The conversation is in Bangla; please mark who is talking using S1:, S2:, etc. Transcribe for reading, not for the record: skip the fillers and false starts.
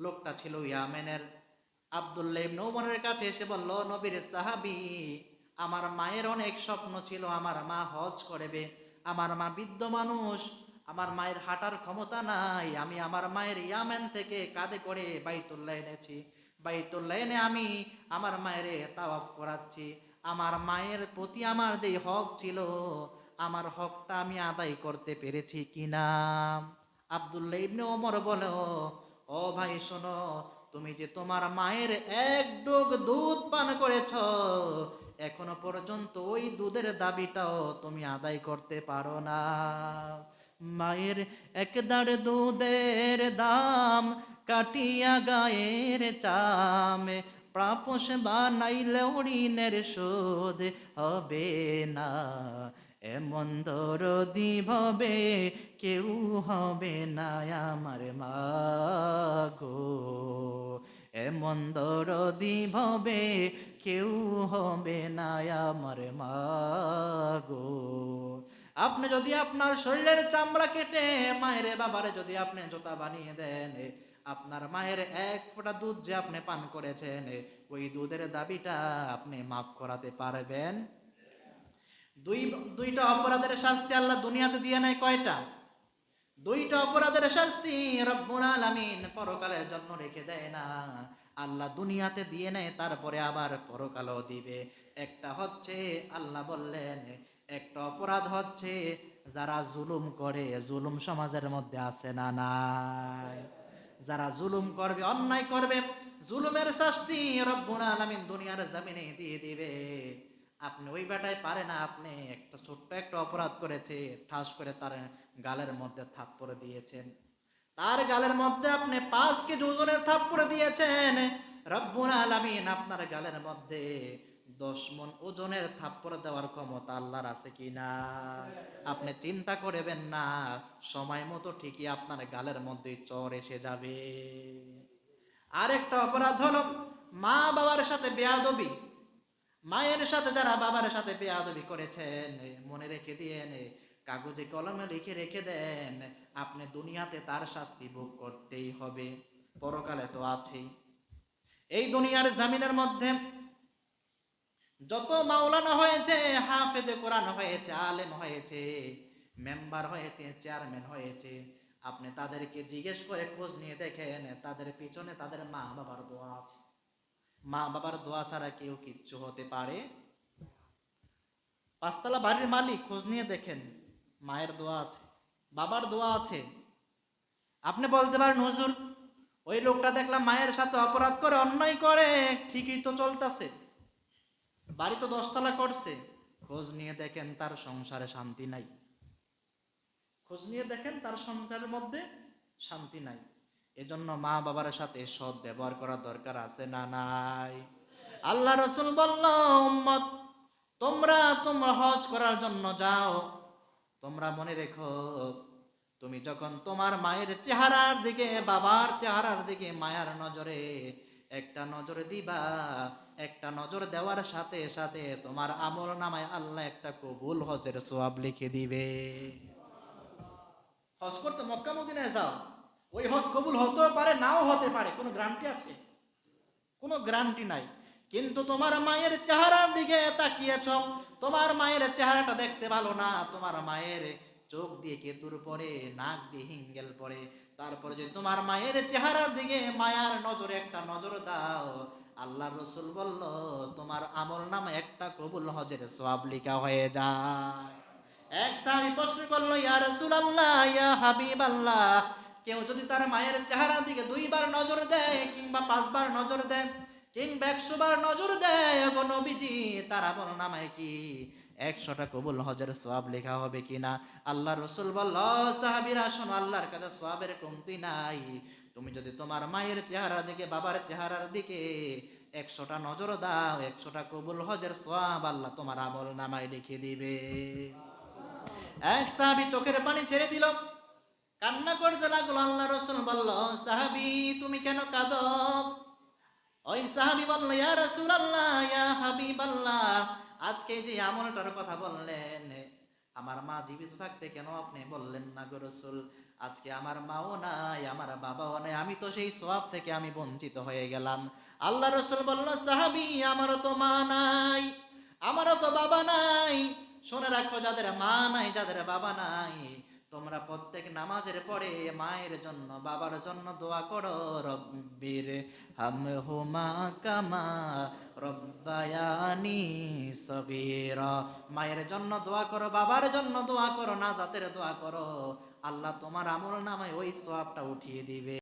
S1: লোকটা ছিল ইয়ামেনের। আব্দুল্লাহ ইবনে উমরের কাছে এসে বলল, নবীর সাহাবী, আমার মায়ের অনেক স্বপ্ন ছিল, আমার মা হজ করবে। আমার মা বৃদ্ধ মানুষ, আমার মায়ের হাঁটার ক্ষমতা নাই। আমি আমার মায়ের ইয়ামেন থেকে কাঁধে করে বাইতুল্লাহ এনেছি। বাইতুল্লাহ এনে আমি আমার মায়ের তাওয়াফ করাচ্ছি। আমার মায়ের প্রতি আমার যেই হক ছিল, আমার হকটা আমি আদায় করতে পেরেছি কিনা? আব্দুল্লাহ ইবনে ওমর বলে, ও ভাই শোনো, তুমি যে তোমার মায়ের এক ডোক দুধ পান করেছ, এখনো পর্যন্ত ওই দুধের দাবিটাও তুমি আদায় করতে পারো না। মায়ের এক দাঁড় দুধের দাম কাটিয়া গায়ের চাম, প্রাপস বানাইলেও ঋণের শোধ হবে না। এমন দরদি ভবে কেউ হবে না আমার মা গো, এমন দরদি ভবে কেউ হবে না আমার মা গো। আপনি যদি আপনার শরীরের চামড়া কেটে মায়ের বাবারে যদি আপনি জোতা বানিয়ে দেন, আপনার মায়ের এক ফোঁটা দুধ যে আপনি পান করেছেন, ওই দুধের দাবিটা আপনি মাফ করাতে পারবেন? দুইটা অপরাধের শাস্তি আল্লাহ দুনিয়াতে দিয়ে নাই কয়টা? দুইটা অপরাধের শাস্তি রব্বুল আলামিন পরকালের জন্য রেখে দেয় না, আল্লাহ দুনিয়াতে দিয়ে নেয়, তারপরে আবার পরকালও দিবে। একটা হচ্ছে, আল্লাহ বললেন, একটা অপরাধ হচ্ছে যারা জুলুম করে। জুলুম সমাজের মধ্যে আছে না নাই? যারা জুলুম করবে, অন্যায় করবে, জুলুমের শাস্তি রব্বুল আলামিন দুনিয়ার জমিনে দিয়ে দিবে। আপনি ওই বেটায় পারে না, আপনি একটা ছোট্ট একটা অপরাধ করেছে, ঠাস করে তার গালের মধ্যে থাপ্পড় দিয়েছেন, তার গালের মধ্যে আপনি 5 কেজি ওজনের থাপ্পড় দিয়েছেন, রব্বুল আলামিন আপনার গালের মধ্যে 10 মণ ওজনের থাপ্পড় দেওয়ার ক্ষমতা আল্লাহর আছে কিনা? আপনি চিন্তা করবেন না, সময় মতো ঠিকই আপনার গালের মধ্যে চর এসে যাবে। আরেকটা অপরাধ হলো মা বাবার সাথে বেয়াদবি। মায়ের সাথে যারা বাবার সাথে বেয়াদবি করেছেন, মনে রেখে দিয়েন, কাগজে কলমে লিখে রেখে দেন, আপনি দুনিয়াতে তার শাস্তি ভোগ করতেই হবে, পরকালে তো আছেই। এই দুনিয়ার জামিনের মধ্যে যত মাওলানা হয়েছে, হাফেজে কোরআন হয়েছে, আলেম হয়েছে, মেম্বার হয়েছে, চেয়ারম্যান হয়েছে, আপনি তাদেরকে জিজ্ঞেস করে খোঁজ নিয়ে দেখেন, তাদের পিছনে তাদের মা বাবার দোয়া আছে। মা বাবার দোয়া ছাড়া কেউ কিচ্ছু হতে পারে? 5 তলা বাড়ির মালিক, খোঁজ নিয়ে দেখেন, মায়ের দোয়া আছে, বাবার দোয়া আছে। আপনি বলতে পারেন, হুজুর ওই লোকটা দেখলাম মায়ের সাথে অপরাধ করে, অন্যায় করে, ঠিকই তো চলতেছে, বাড়ি তো 10 তলা করছে। খোঁজ নিয়ে দেখেন তার সংসারে শান্তি নাই। খোঁজ নিয়ে দেখেন তার সংসারের মধ্যে শান্তি নাই। এজন্য মা বাবার সাথে সৎ ব্যবহার করার দরকার আছে না নাই? আল্লাহ রাসূল বলল, উম্মত তোমরা তোমরা হজ করার জন্য যাও, তোমরা মনে রেখো, তুমি যখন তোমার মায়ের চেহারার দিকে, বাবার চেহারার দিকে মায়ার নজরে একটা নজর দিবা, একটা নজর দেওয়ার সাথে সাথে তোমার আমল নামায় আল্লাহ একটা কবুল হজের সওয়াব লিখে দিবে। হজ করতে মক্কা মদিনায় যাও, ওই হজ কবুল হতেও পারে, নাও হতে পারে, কোনো গ্যারান্টি আছে? কোনো গ্যারান্টি নাই। কিন্তু তোমার মায়ের চেহারার দিকে তাকিয়েছ, তোমার মায়ের চেহারাটা দেখতে ভালো না, তোমার মায়ের চোখ দিয়ে কেতুর পরে, নাক দিয়ে হিঙ্গেল পরে, তারপরে যদি তোমার মায়ের চেহারার দিকে মায়ার নজরে একটা নজর দাও, আল্লাহ রসুল বলল তোমার আমল নামে একটা কবুল হজের সওয়াব লিখা হয়ে যায়। এক সাহাবী প্রশ্ন করলো, ইয়া রাসূলুল্লাহ, ইয়া হাবিবাল্লাহ, কেউ যদি তার মায়ের চেহারার দিকে 2 বার নজর দেয়, কিংবা 5 বার নজর দেয়, কিংবা 100 বার নজর দেয়, গো নবীজি, তার আমল নামায় কি 100টা কবুল হজের সওয়াব লেখা হবে কিনা? আল্লাহ রাসূল বলল, সাহাবীরা শোনো, আল্লাহর কাছে সওয়াবের কমতি নাই। তুমি যদি তোমার মায়ের চেহারার দিকে, বাবার চেহারার দিকে 100টা নজর দাও, 100টা কবুল হজের সওয়াব আল্লাহ তোমার আমল নামায় লিখে দিবে। এক সাহাবী চোখের পানি ছেড়ে দিল, কান্না করতে লাগলো। আল্লাহ রাসূল বলল, সাহাবী তুমি কেন কাঁদো? ওই সাহাবী বলল, ইয়া রাসূলুল্লাহ, ইয়া হাবিবাল্লাহ, আজকে যে আমলটার কথা বললেন, আমার মা জীবিত থাকতে কেন আপনি বললেন না গো রাসূল? আজকে আমার মাও নাই, আমার বাবাও নাই, আমি তো সেই সওয়াব থেকে আমি বঞ্চিত হয়ে গেলাম। আল্লাহ রাসূল বলল, সাহাবী, আমারও তো মা নাই, আমারও তো বাবা নাই। শুনে রাখো, যাদের মা নাই, যাদের বাবা নাই, তোমরা প্রত্যেক নামাজের পরে মায়ের জন্য, বাবার জন্য দোয়া করো, রব্বির হামহুমা কামা রব্বায়ানি সগীরা। মায়ের জন্য দোয়া করো, বাবার জন্য দোয়া করো, নাজাতের দোয়া করো। আল্লাহ তোমার আমল নামায় ওই সওয়াবটা উঠিয়ে দিবে।